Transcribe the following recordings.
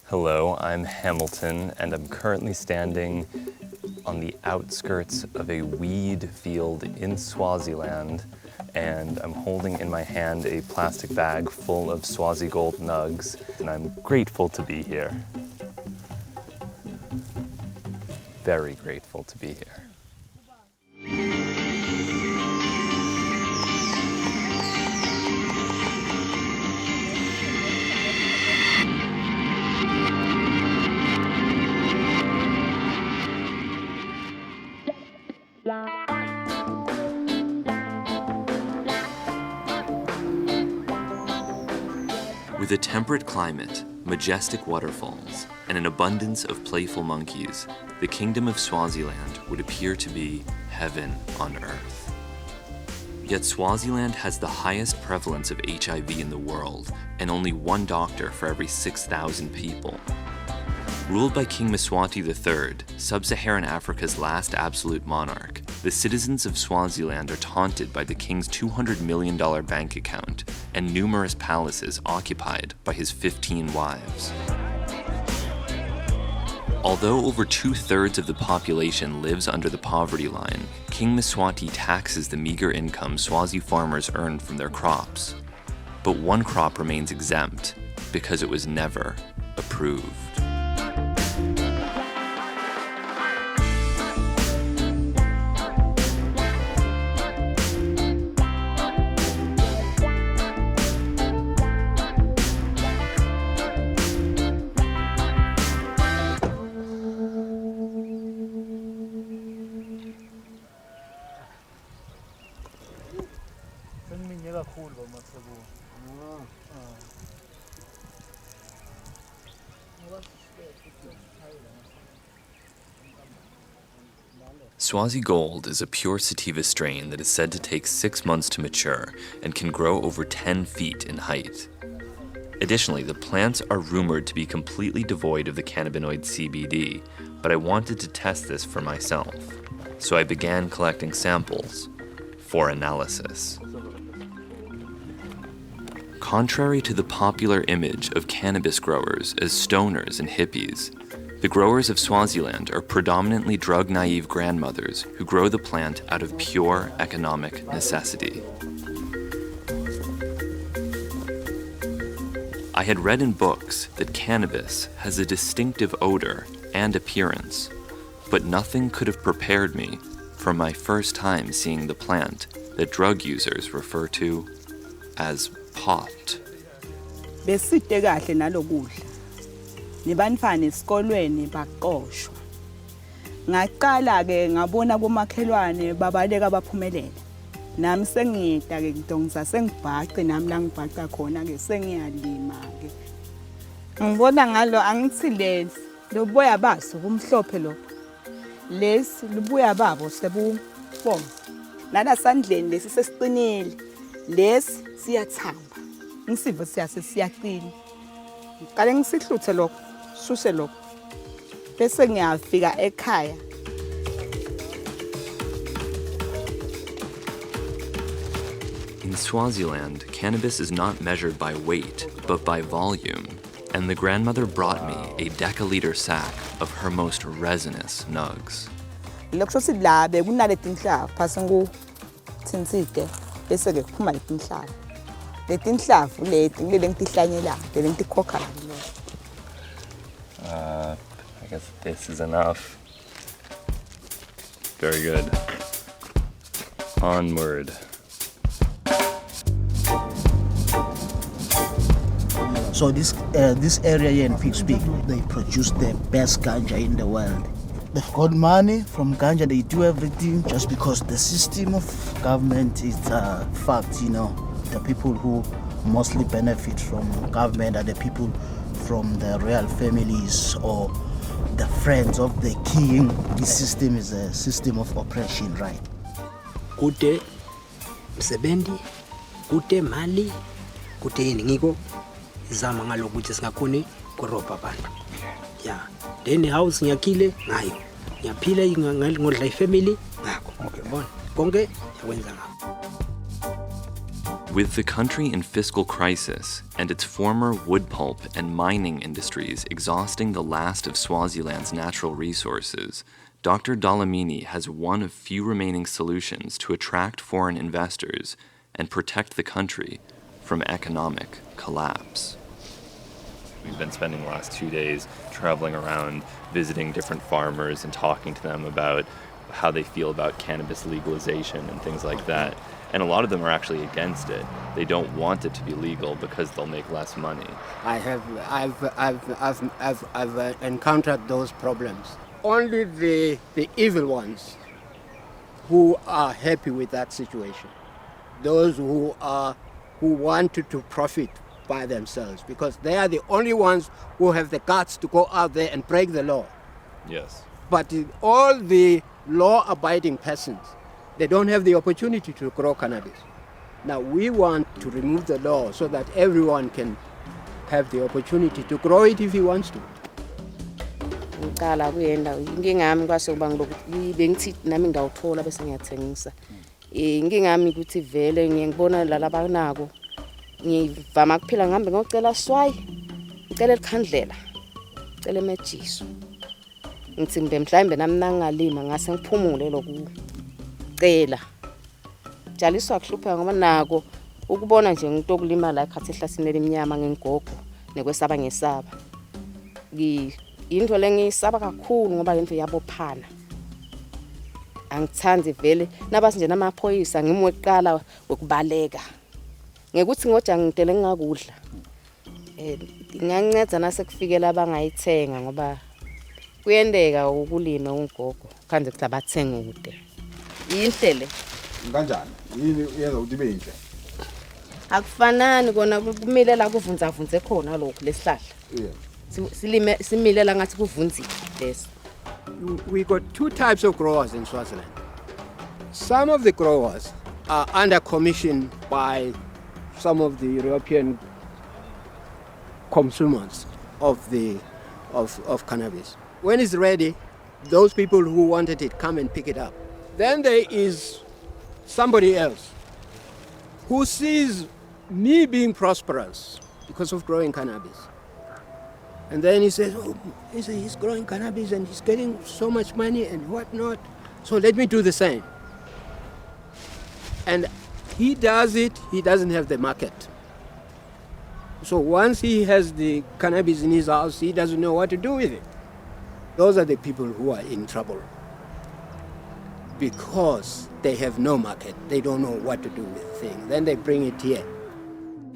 Hello, I'm Hamilton, and I'm currently standing on the outskirts of a weed field in Swaziland, and I'm holding in my hand a plastic bag full of Swazi gold nugs, and I'm grateful to be here. Very grateful to be here. With a temperate climate, majestic waterfalls, and an abundance of playful monkeys, the kingdom of Swaziland would appear to be heaven on earth. Yet Swaziland has the highest prevalence of HIV in the world, and only one doctor for every 6,000 people. Ruled by King Mswati III, sub-Saharan Africa's last absolute monarch, the citizens of Swaziland are taunted by the king's $200 million bank account and numerous palaces occupied by his 15 wives. Although over 2/3 of the population lives under the poverty line, King Mswati taxes the meager income Swazi farmers earn from their crops. But one crop remains exempt because it was never approved. Swazi Gold is a pure sativa strain that is said to take 6 months to mature and can grow over 10 feet in height. Additionally, the plants are rumored to be completely devoid of the cannabinoid CBD, but I wanted to test this for myself, so I began collecting samples for analysis. Contrary to the popular image of cannabis growers as stoners and hippies, the growers of Swaziland are predominantly drug-naive grandmothers who grow the plant out of pure economic necessity. I had read in books that cannabis has a distinctive odor and appearance, but nothing could have prepared me for my first time seeing the plant that drug users refer to as pot. Beside kahle nalokudla. Nibantwana esikolweni baqoshwa. Ngaqala ke ngabona kumakhelwane babaleka baphumelela. Nami sengiyita ke ngidongisa sengibhace nami la ngibhaca khona ke sengiyalima ke. Ngibona ngalo angithi lesi loboya baso kumhlophe lo. Lesi lubuya babo sebubomvu. Nala sandleni lesi sesiqinile. Lesi siyathamba. Ngisivo siyase siyaqina. Ngicale ngisihluthe lokho. Suse lokho. Bese ngiyafika ekhaya. In Swaziland, cannabis is not measured by weight, but by volume, and the grandmother brought me a decaliter sack of her most resinous nugs. Lokho sidlabe kunale tinhlavu phasi ngo thinsike bese ke kuphuma le tinhlavu. Le tinhlavu leti ngile ngitihlanyela, le ngitikhokha la. I guess this is enough. Very good. Onward. So this area here in Peaks Peak, they produce the best ganja in the world. They've got money from ganja, they do everything just because the system of government is fucked, you know. The people who mostly benefit from government are the people from the royal families or the friends of the king. This system is a system of oppression, right? Kude msebenzi, kude mali, kude yini ngiko izama ngalokuthi singakhoni kurobha abantu. Yeah. Then house ngiyakhile ngayo. Ngiyaphila ngodla ifamily ngakho. Okay, bona. Konke yakwenza ngakho. With the country in fiscal crisis and its former wood pulp and mining industries exhausting the last of Swaziland's natural resources, Dr. Dlamini has one of few remaining solutions to attract foreign investors and protect the country from economic collapse. We've been spending the last 2 days traveling around, visiting different farmers and talking to them about how they feel about cannabis legalization and things like that. And a lot of them are actually against it. They don't want it to be legal because they'll make less money. I've encountered those problems. Only the evil ones who are happy with that situation. Those who wanted to profit by themselves, because they are the only ones who have the guts to go out there and break the law. Yes. But all the law-abiding persons, they don't have the opportunity to grow cannabis. Now we want to remove the law so that everyone can have the opportunity to grow it if he wants to. Ngiqala kuyenda inkinga yami kwase kuba ngilokuthi bengithi nami ngawuthola bese ngiyathengisa. Inkinga yami ukuthi vele ngiyibona la banako. Ngivama kuphila ngihambe ngocela Swazi, ngicela elikhandlela, ngicela emejiso. Ngithi mhlawumbe nami nangalima ngase ngiphumule lokucela. Jaliswa kuhlupha ngoba nako ukubona nje umuntu okulima la ekhathi ehlasini lemnyama ngengogo nekwesaba ngesaba. Into lengiyisaba kakhulu ngoba lento yabophana. Angithandi vele nabasi nje namaphoyisa ngimweqala ukubaleka. Ngekuthi ngoja ngidele ngakudla. Ngiyanceda nasekufikela abangayithenga ngoba kuyendeka ukulima ungogo kanti kuthi abathenga kude. Yinhle le. Kanjani? Yini yenza ukuthi ibe inhle? Akufanani kona kumilela kuvunza khona lokho lesihlahla. Yeah. Similela ngathi kuvunzile leso. We got two types of growers in Swaziland. Some of the growers are under commission by some of the European consumers of cannabis. When it's ready, those people who wanted it come and pick it up. Then there is somebody else who sees me being prosperous because of growing cannabis. And then he says, oh, he's growing cannabis and he's getting so much money and whatnot. So let me do the same. And he does it, he doesn't have the market. So once he has the cannabis in his house, he doesn't know what to do with it. Those are the people who are in trouble because they have no market. They don't know what to do with the thing. Then they bring it here.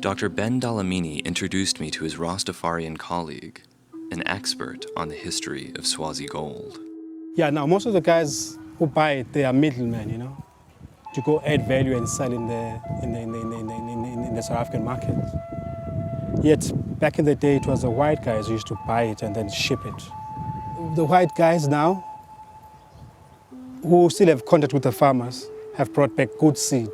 Dr. Ben Dlamini introduced me to his Rastafarian colleague, an expert on the history of Swazi gold. Yeah, now most of the guys who buy it, they are middlemen, you know, to go add value and sell in the South African market. Yet back in the day, it was the white guys who used to buy it and then ship it. The white guys now, who still have contact with the farmers, have brought back good seed.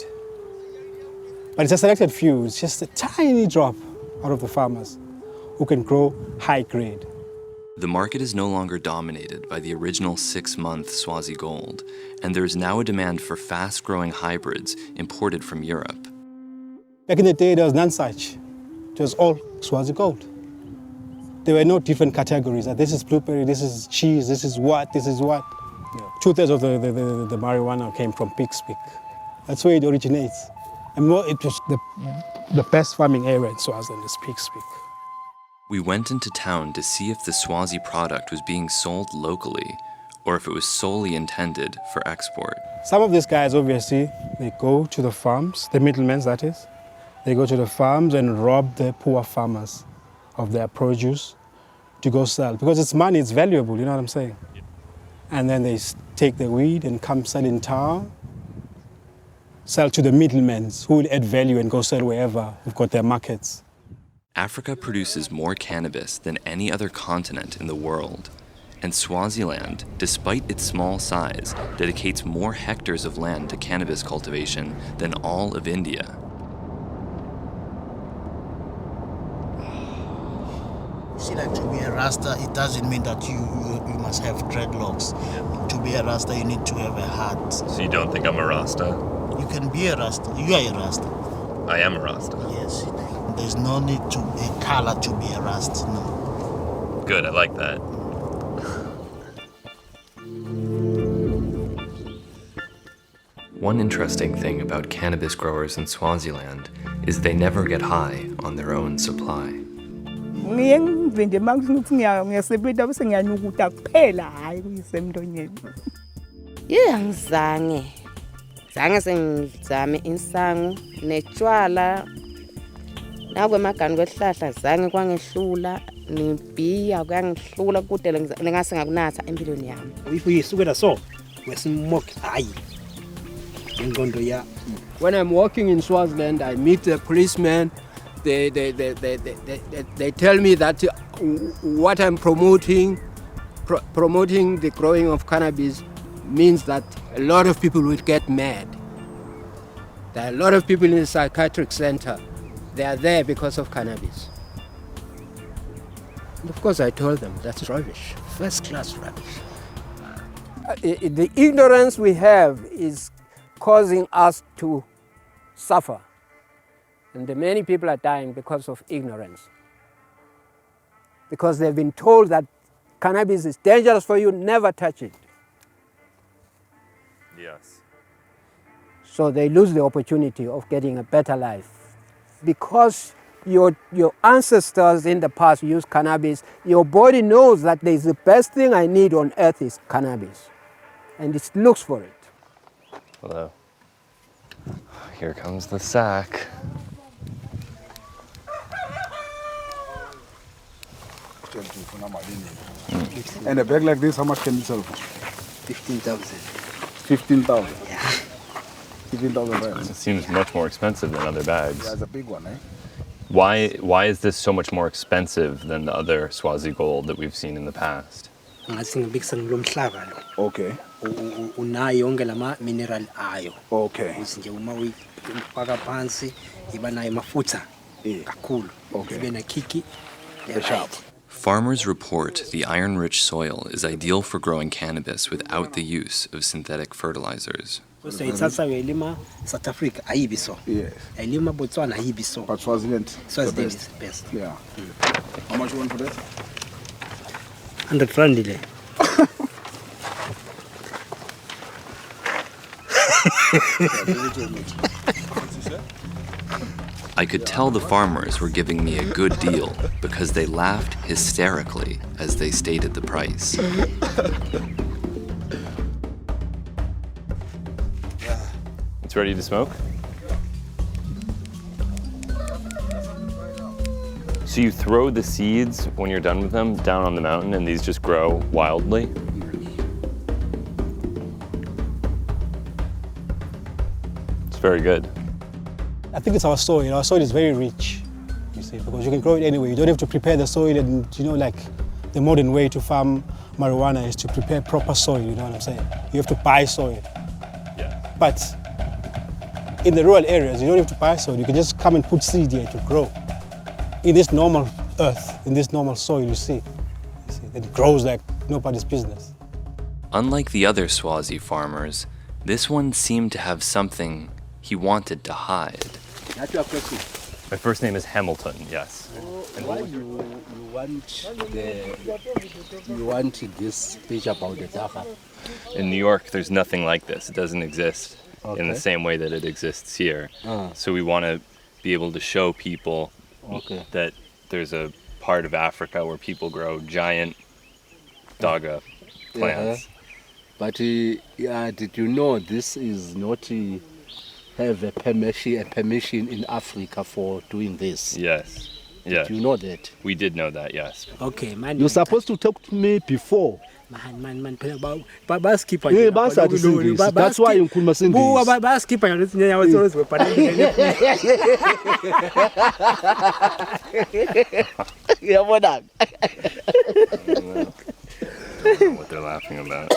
But it's a selected few, it's just a tiny drop out of the farmers who can grow high grade. The market is no longer dominated by the original 6-month Swazi gold, and there is now a demand for fast-growing hybrids imported from Europe. Back in the day, there was none such. It was all Swazi gold. There were no different categories. This is blueberry, this is cheese, this is what, this is what. Yeah. 2/3 of the marijuana came from Pig's Peak. That's where it originates. And it was the best farming area in Swaziland is Pig's Peak. We went into town to see if the Swazi product was being sold locally or if it was solely intended for export. Some of these guys, obviously, they go to the farms, the middlemen, that is. They go to the farms and rob the poor farmers of their produce to go sell. Because it's money, it's valuable, you know what I'm saying? Yeah. And then they take the weed and come sell in town, sell to the middlemen who will add value and go sell wherever we've got their markets. Africa produces more cannabis than any other continent in the world. And Swaziland, despite its small size, dedicates more hectares of land to cannabis cultivation than all of India. See, like to be a Rasta, it doesn't mean that you must have dreadlocks. Yeah. To be a Rasta, you need to have a heart. So you don't think I'm a Rasta? You can be a Rasta. You are a Rasta. I am a Rasta. Yes. There's no need to a color to be a Rasta. No. Good, I like that. One interesting thing about cannabis growers in Swaziland is they never get high on their own supply. Ngiye ngive nje manje ukuthi ngiyasebenta bese ngiyanukuta kuphela hayi kuyisemntonyeni. Angizange sengizame insangu netshwala nakwemagani kwehlahla zange kwangehlula nibhiya kwangehlula kude lengase ngakunatha empilweni yami. Uyisukela so wesimmoke hayi. When I'm walking in Swaziland, I meet the policemen. They tell me that what I'm promoting the growing of cannabis means that a lot of people will get mad. There are a lot of people in the psychiatric center. They are there because of cannabis. And of course, I told them that's rubbish, first-class rubbish. The ignorance we have is causing us to suffer. And many people are dying because of ignorance. Because they've been told that cannabis is dangerous for you, never touch it. Yes. So they lose the opportunity of getting a better life. Because your ancestors in the past used cannabis, your body knows that there's the best thing I need on earth is cannabis. And it looks for it. Hello. Here comes the sack. And a bag like this, how much can you sell for? 15,000. 15,000? Yeah. 15,000 rands. It seems much more expensive than other bags. That's a big one, eh? Why is this so much more expensive than the other Swazi gold that we've seen in the past? Okay. Unayo yonke lama mineral ayo. Okay. Nje uma uyifaka phansi iba nayo mafutha kakhulu. Okay. Ibe na kiki. Sharp. Farmers report the iron-rich soil is ideal for growing cannabis without the use of synthetic fertilizers. So ithatha uyilima South Africa ayibi so. Yes. Ayilima Botswana ayibi so. But Swaziland Swaziland the is the best. Yeah. How much you want for that? 100 rand ile. I could tell the farmers were giving me a good deal because they laughed hysterically as they stated the price. It's ready to smoke? So you throw the seeds when you're done with them down on the mountain and these just grow wildly? It's very good. I think it's our soil. Our soil is very rich, you see, because you can grow it anyway. You don't have to prepare the soil and, you know, like the modern way to farm marijuana is to prepare proper soil, you know what I'm saying? You have to buy soil. Yeah. But in the rural areas, you don't have to buy soil. You can just come and put seed here to grow. In this normal earth, in this normal soil, you see it grows like nobody's business. Unlike the other Swazi farmers, this one seemed to have something he wanted to hide. That's your question. My first name is Hamilton, yes. And why you want this speech about the dafa? In New York, there's nothing like this. It doesn't exist in the same way that it exists here. So we want to be able to show people that there's a part of Africa where people grow giant daga plants. But did you know this is not have a permission in Africa for doing this? Yes. Yeah. Did you know that? We did know that, yes. Okay, man. You're supposed to talk to me before. Man, basketball. Yeah, that's why you couldn't sing this. Basketball, I was always What they're laughing about.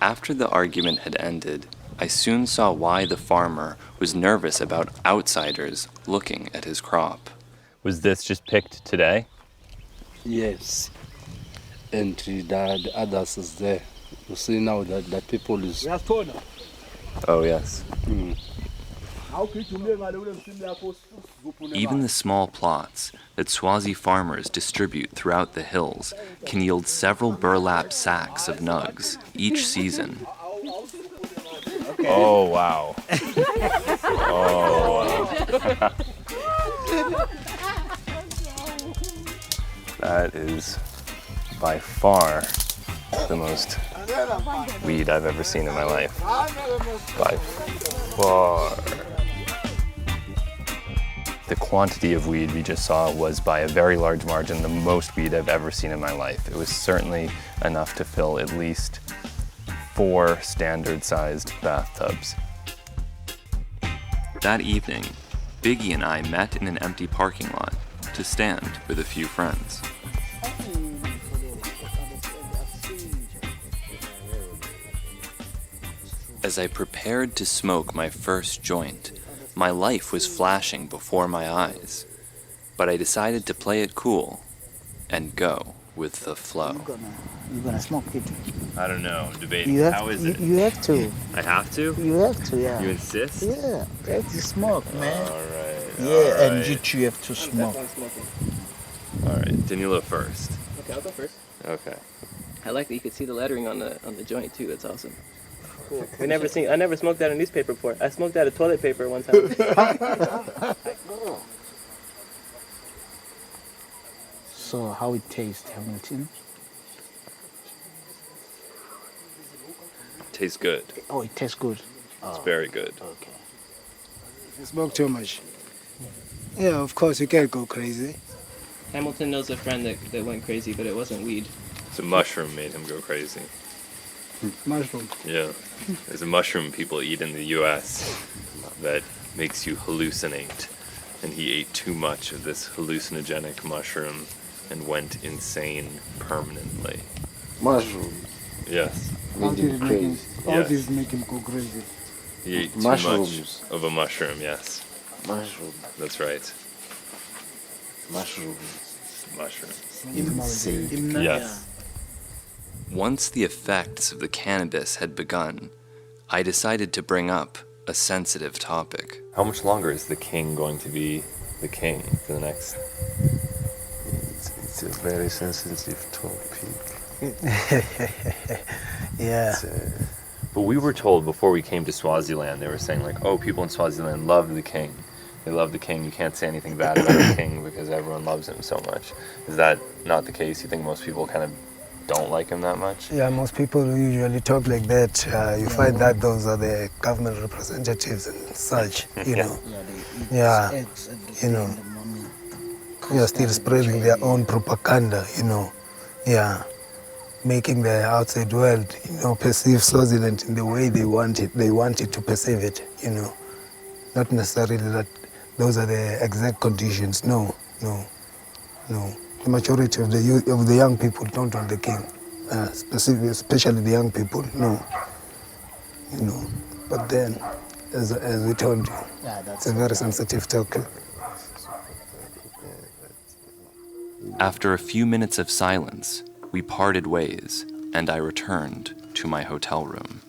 After the argument had ended, I soon saw why the farmer was nervous about outsiders looking at his crop. Was this just picked today? Yes. And the others is there. You see now that people is... Oh, yes. Even the small plots that Swazi farmers distribute throughout the hills can yield several burlap sacks of nugs each season. Oh, wow. Oh, wow. That is by far the most weed I've ever seen in my life. By far. The quantity of weed we just saw was by a very large margin the most weed I've ever seen in my life. It was certainly enough to fill at least 4 standard-sized bathtubs. That evening, Biggie and I met in an empty parking lot to stand with a few friends. As I prepared to smoke my first joint, my life was flashing before my eyes, but I decided to play it cool and go with the flow. You're gonna smoke it. I don't know, debating. You have, How is it? You have to. I have to? You have to, yeah. You insist? Yeah, that's the smoke, man. All right. Yeah, and you have to smoke. All right, Danilo first. Okay, I'll go first. Okay. I like that you could see the lettering on the joint too. That's awesome. Cool. I never smoked out of newspaper before. I smoked out of toilet paper one time. So how it tastes, Hamilton? Tastes good. Oh, it tastes good. It's very good. Okay. If you smoke too much, yeah, of course you can go crazy. Hamilton knows a friend that went crazy, but it wasn't weed. It's a mushroom made him go crazy. Mushroom. Yeah. There's a mushroom people eat in the US that makes you hallucinate. And he ate too much of this hallucinogenic mushroom and went insane permanently. Mushroom. Yes. How did it make him? How Yes. did it make him go crazy? He ate too Mushrooms. much of a mushroom, yes. Mushroom. That's right. Mushroom. Mushroom. Insane. Yes. Once the effects of the cannabis had begun, I decided to bring up a sensitive topic. How much longer is the king going to be the king for the next? It's a very sensitive topic. Yeah. But we were told before we came to Swaziland, they were saying like, oh, people in Swaziland love the king. They love the king. You can't say anything bad about the king because everyone loves him so much. Is that not the case? You think most people kind of don't like him that much? Yeah, most people usually talk like that. You find that those are the government representatives and such, you know. Yeah, you know. They are still spreading their own propaganda, you know. Yeah, making the outside world, you know, perceive Swaziland in the way they want it. They want it to perceive it, you know. Not necessarily that those are the exact conditions. No, no, no. The majority of the young people don't want the king, especially the young people. No, you know. But then, as we told you, it's a very sensitive topic. After a few minutes of silence, we parted ways, and I returned to my hotel room.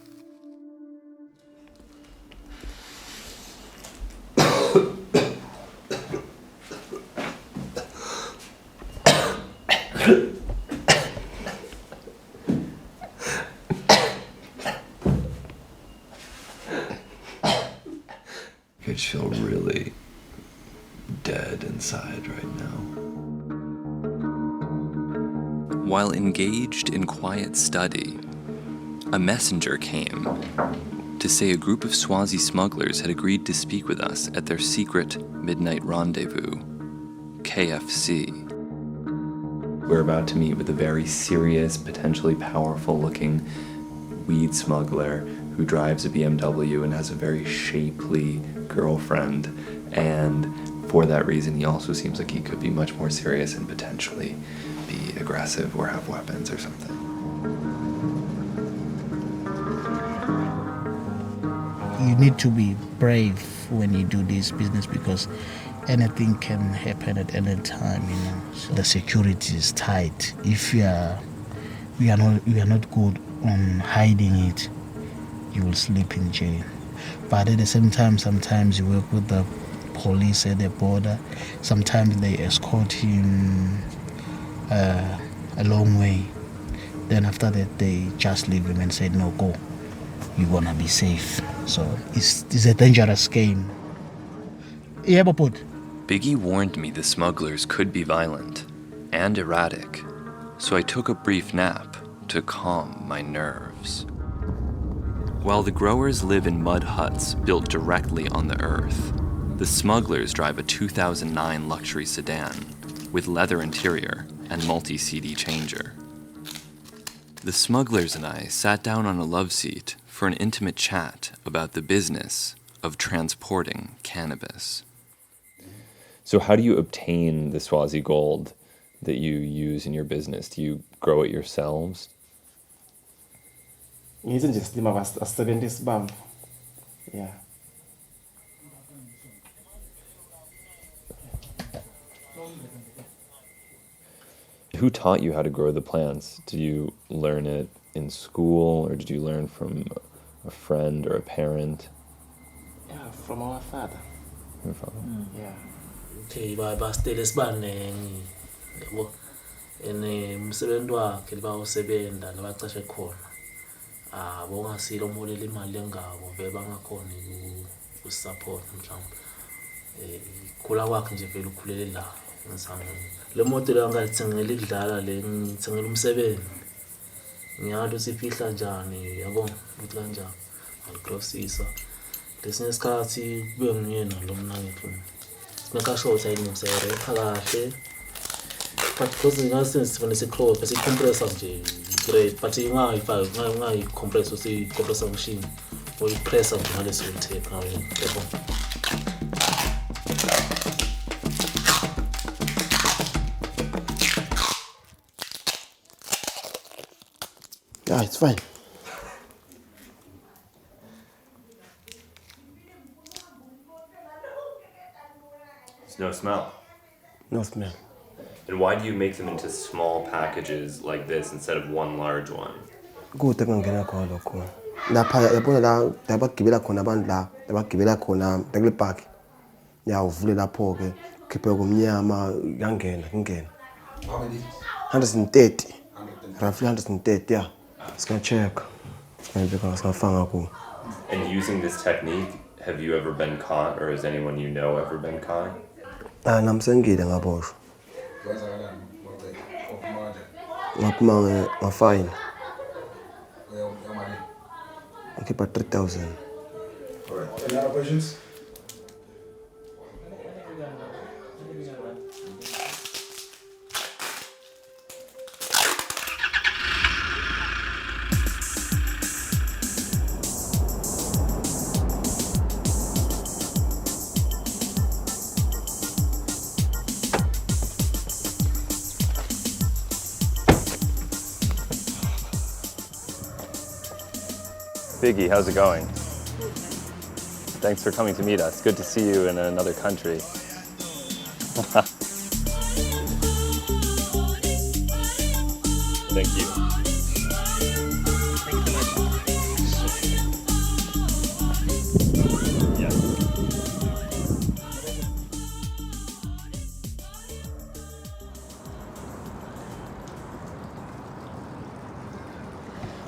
I feel really dead inside right now. While engaged in quiet study, a messenger came to say a group of Swazi smugglers had agreed to speak with us at their secret midnight rendezvous, KFC. We're about to meet with a very serious, potentially powerful-looking weed smuggler who drives a BMW and has a very shapely girlfriend, and for that reason he also seems like he could be much more serious and potentially be aggressive or have weapons or something. You need to be brave when you do this business because anything can happen at any time, you know. So the security is tight. If we are not good on hiding it, you will sleep in jail. But at the same time, sometimes you work with the police at the border. Sometimes they escort him a long way. Then after that, they just leave him and say, no, go. You're going to be safe. So it's a dangerous game. Yeah, but Biggie warned me the smugglers could be violent and erratic, so I took a brief nap to calm my nerves. While the growers live in mud huts built directly on the earth, the smugglers drive a 2009 luxury sedan with leather interior and multi-CD changer. The smugglers and I sat down on a love seat for an intimate chat about the business of transporting cannabis. So how do you obtain the Swazi gold that you use in your business? Do you grow it yourselves? Ngithi nje silima asisebenzisa isibambo. Yeah. Who taught you how to grow the plants? Did you learn it in school, or did you learn from a friend or a parent? Yeah, from our father. Your father? Yeah. Okay, basitele sibanengi yabo umsebenzi wakhe libawusebenta labacashe khona bongasilo molela imali lengabo vele bangakhona ukusupport mhlawumbe khula kwakhe nje vele ukhulele la ngisanga le moto le angayithengela ikudlala le ngithengela umsebenzi ngiyathi usifihla njani yabo ukuthi kanjani aliprocessa lesinye isikhathi kube nguyena lo mnakethu make sure ukuthi ayilungiselela kahle but because ngasebenzisa isicrop esicompressor nje great but ingayi compress usi compressor machine or ipressa nje ngaleso tape nawe yebo. Yeah, it's fine. There's no smell. No smell. And why do you make them into small packages like this instead of one large one? Kude kungena khona lokho. Lapha yabona la labagibela khona abantu la labagibela khona bekule park. Ya uvule lapho ke khiphe kumnyama yangena kungena. How many? 130. Roughly 130, yeah. It's gonna check. And using this technique, have you ever been caught, or has anyone you know ever been caught? Namsengile ngaboshwa. Ngaphuma ngafine. Ngikhipha 3,000. Alright. Any other questions? Biggie, how's it going? Thanks for coming to meet us. Good to see you in another country. Thank you.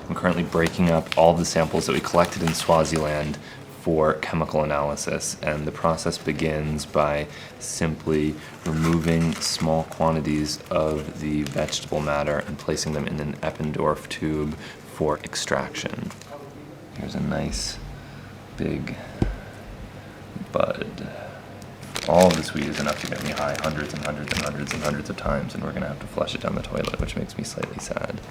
I'm currently breaking up all the samples that we collected in Swaziland for chemical analysis, and the process begins by simply removing small quantities of the vegetable matter and placing them in an Eppendorf tube for extraction. Here's a nice big bud. All of this weed is enough to get me high hundreds and hundreds and hundreds and hundreds of times, and we're gonna have to flush it down the toilet, which makes me slightly sad.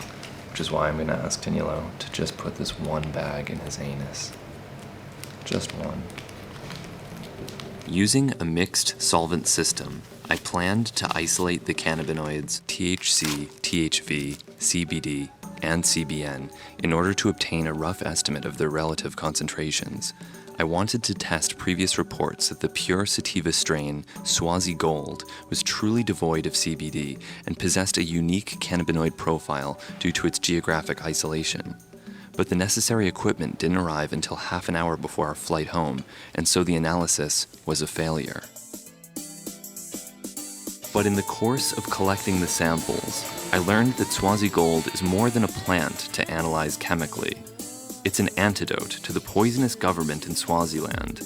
Which is why I'm gonna ask Danilo to just put this one bag in his anus. Just one. Using a mixed solvent system, I planned to isolate the cannabinoids THC, THV, CBD, and CBN in order to obtain a rough estimate of their relative concentrations. I wanted to test previous reports that the pure sativa strain, Swazi Gold, was truly devoid of CBD and possessed a unique cannabinoid profile due to its geographic isolation. but the necessary equipment didn't arrive until half an hour before our flight home, and so the analysis was a failure. But in the course of collecting the samples, I learned that Swazi gold is more than a plant to analyze chemically. It's an antidote to the poisonous government in Swaziland,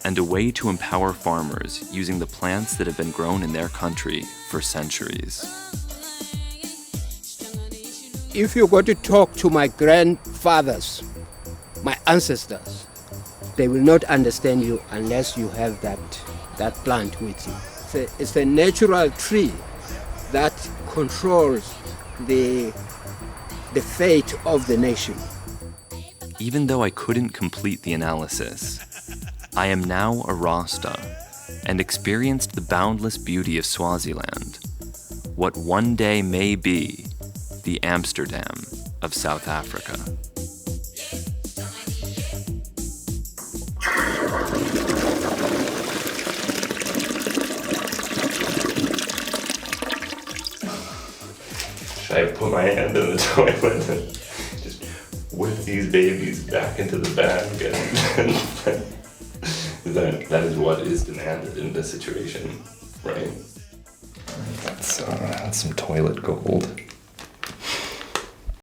and a way to empower farmers using the plants that have been grown in their country for centuries. If you go to talk to my grandfathers, my ancestors, they will not understand you unless you have that plant with you. It's a natural tree that controls the fate of the nation. Even though I couldn't complete the analysis, I am now a Rasta and experienced the boundless beauty of Swaziland, what one day may be the Amsterdam of South Africa. Should I put my hand in the toilet and just whip these babies back into the bag? And that is what is demanded in this situation, right? That's some toilet gold.